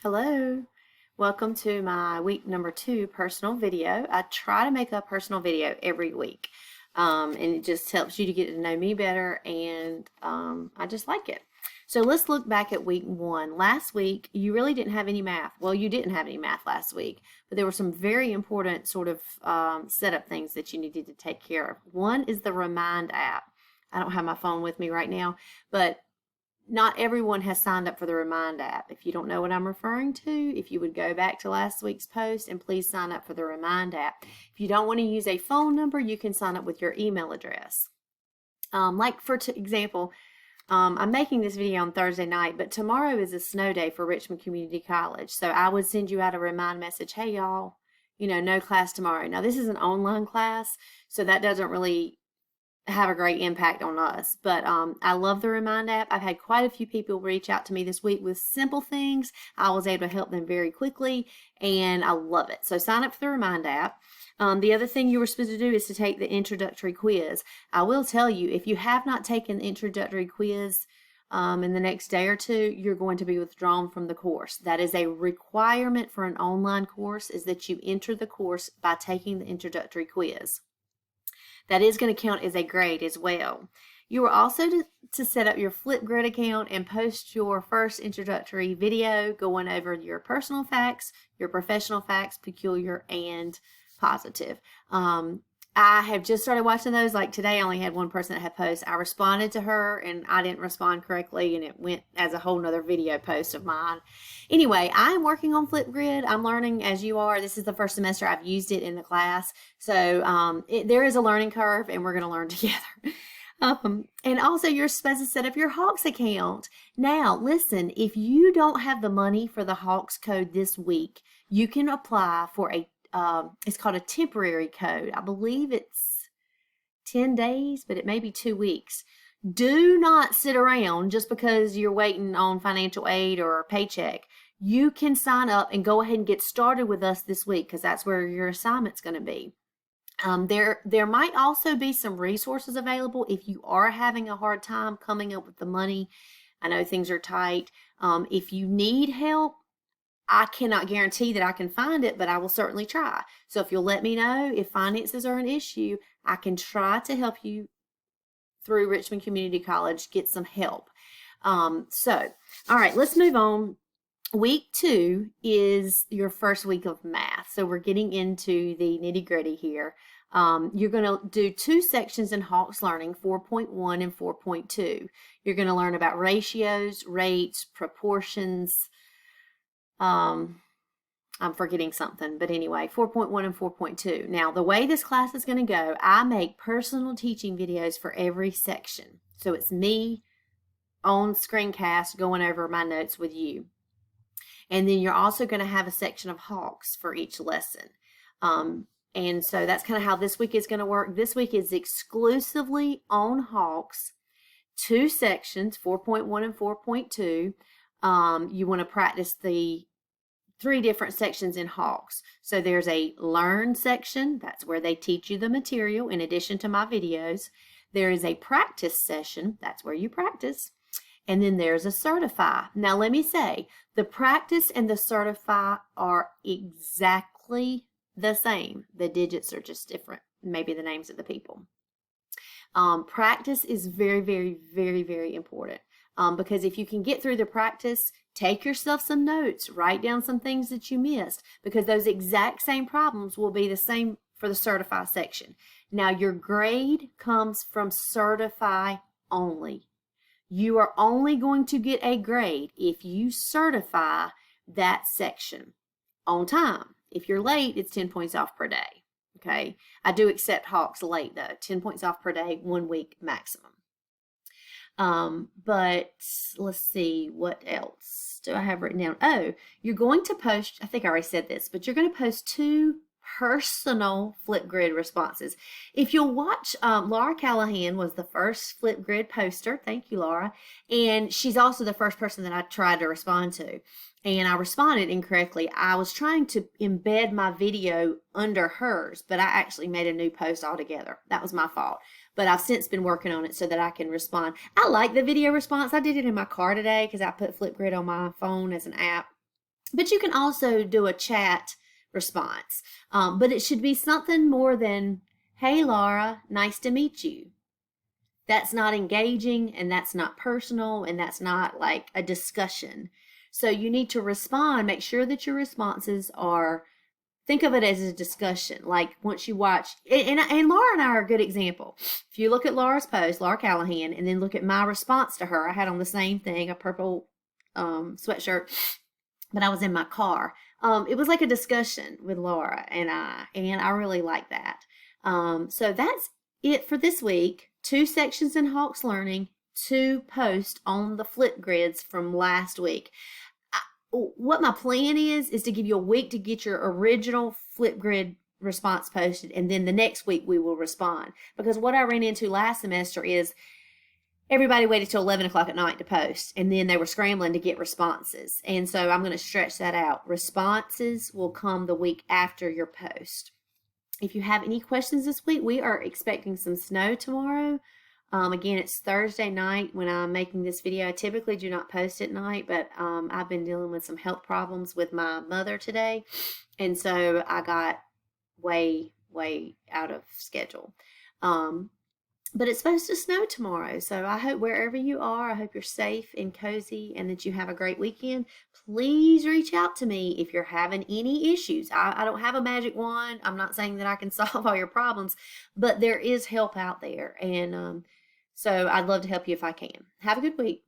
Hello, welcome to my week number 2 personal video. I try to make a personal video every week, and it just helps you to get to know me better, and I just like it. So let's look back at week 1. Last week, you really didn't have any math. Well, you didn't have any math last week, but there were some very important sort of setup things that you needed to take care of. One is the Remind app. I don't have my phone with me right now, but not everyone has signed up for the Remind app. If you don't know what I'm referring to, if you would go back to last week's post and please sign up for the Remind app. If you don't want to use a phone number, you can sign up with your email address. Like for example, I'm making this video on Thursday night, but tomorrow is a snow day for Richmond Community College. So I would send you out a remind message, hey y'all, no class tomorrow. Now this is an online class, so that doesn't really have a great impact on us. But I love the Remind app. I've had quite a few people reach out to me this week with simple things. I was able to help them very quickly, and I love it. So sign up for the Remind app. The other thing you were supposed to do is to take the introductory quiz. I will tell you, if you have not taken the introductory quiz in the next day or two, you're going to be withdrawn from the course. That is a requirement for an online course, is that you enter the course by taking the introductory quiz. That is going to count as a grade as well. You are also to set up your Flipgrid account and post your first introductory video going over your personal facts, your professional facts, peculiar, and positive. I have just started watching those. Like today, I only had one person that had posts. I responded to her and I didn't respond correctly, and it went as a whole nother video post of mine. Anyway, I'm working on Flipgrid. I'm learning as you are. This is the first semester I've used it in the class. So there is a learning curve, and we're going to learn together. And also, you're supposed to set up your Hawks account. Now, listen, if you don't have the money for the Hawks code this week, you can apply for it's called a temporary code. I believe it's 10 days, but it may be 2 weeks. Do not sit around just because you're waiting on financial aid or a paycheck. You can sign up and go ahead and get started with us this week, because that's where your assignment's going to be. There might also be some resources available if you are having a hard time coming up with the money. I know things are tight. If you need help, I cannot guarantee that I can find it, but I will certainly try. So if you'll let me know if finances are an issue, I can try to help you through Richmond Community College get some help. All right, let's move on. Week 2 is your first week of math. So we're getting into the nitty-gritty here. You're going to do 2 sections in Hawks Learning, 4.1 and 4.2. You're going to learn about ratios, rates, proportions. I'm forgetting something, but anyway, 4.1 and 4.2. Now, the way this class is going to go, I make personal teaching videos for every section. So it's me on screencast going over my notes with you. And then you're also going to have a section of Hawks for each lesson. And so that's kind of how this week is going to work. This week is exclusively on Hawks, 2 sections, 4.1 and 4.2. You want to practice the 3 different sections in Hawks. So there's a Learn section. That's where they teach you the material in addition to my videos. There is a Practice session. That's where you practice. And then there's a Certify. Now let me say, the Practice and the Certify are exactly the same. The digits are just different. Maybe the names of the people. Practice is very, very, very, very important. Because if you can get through the practice, take yourself some notes, write down some things that you missed, because those exact same problems will be the same for the Certify section. Now, your grade comes from Certify only. You are only going to get a grade if you certify that section on time. If you're late, it's 10 points off per day. Okay, I do accept Hawks late though, 10 points off per day, 1 week maximum. But let's see, what else do I have written down? Oh, you're going to post, I think I already said this, but you're going to post 2 personal Flipgrid responses. If you'll watch, Laura Callahan was the first Flipgrid poster. Thank you, Laura. And she's also the first person that I tried to respond to. And I responded incorrectly. I was trying to embed my video under hers, but I actually made a new post altogether. That was my fault. But I've since been working on it so that I can respond. I like the video response. I did it in my car today because I put Flipgrid on my phone as an app. But you can also do a chat response. But it should be something more than, hey, Laura, nice to meet you. That's not engaging, and that's not personal, and that's not like a discussion. So you need to respond, make sure that your responses are, think of it as a discussion. Like once you watch, and Laura and I are a good example. If you look at Laura's post, Laura Callahan, and then look at my response to her, I had on the same thing, a purple sweatshirt, but I was in my car. It was like a discussion with Laura and I really like that. So that's it for this week. 2 sections in Hawks Learning, 2 posts on the Flipgrids from last week. What my plan is to give you a week to get your original Flipgrid response posted, and then the next week we will respond. Because what I ran into last semester is everybody waited till 11 o'clock at night to post, and then they were scrambling to get responses. And so I'm going to stretch that out. Responses will come the week after your post. If you have any questions this week, we are expecting some snow tomorrow. Again, it's Thursday night when I'm making this video. I typically do not post at night, but I've been dealing with some health problems with my mother today. And so I got way out of schedule. But it's supposed to snow tomorrow. So I hope wherever you are, I hope you're safe and cozy and that you have a great weekend. Please reach out to me if you're having any issues. I don't have a magic wand. I'm not saying that I can solve all your problems, but there is help out there. And so I'd love to help you if I can. Have a good week.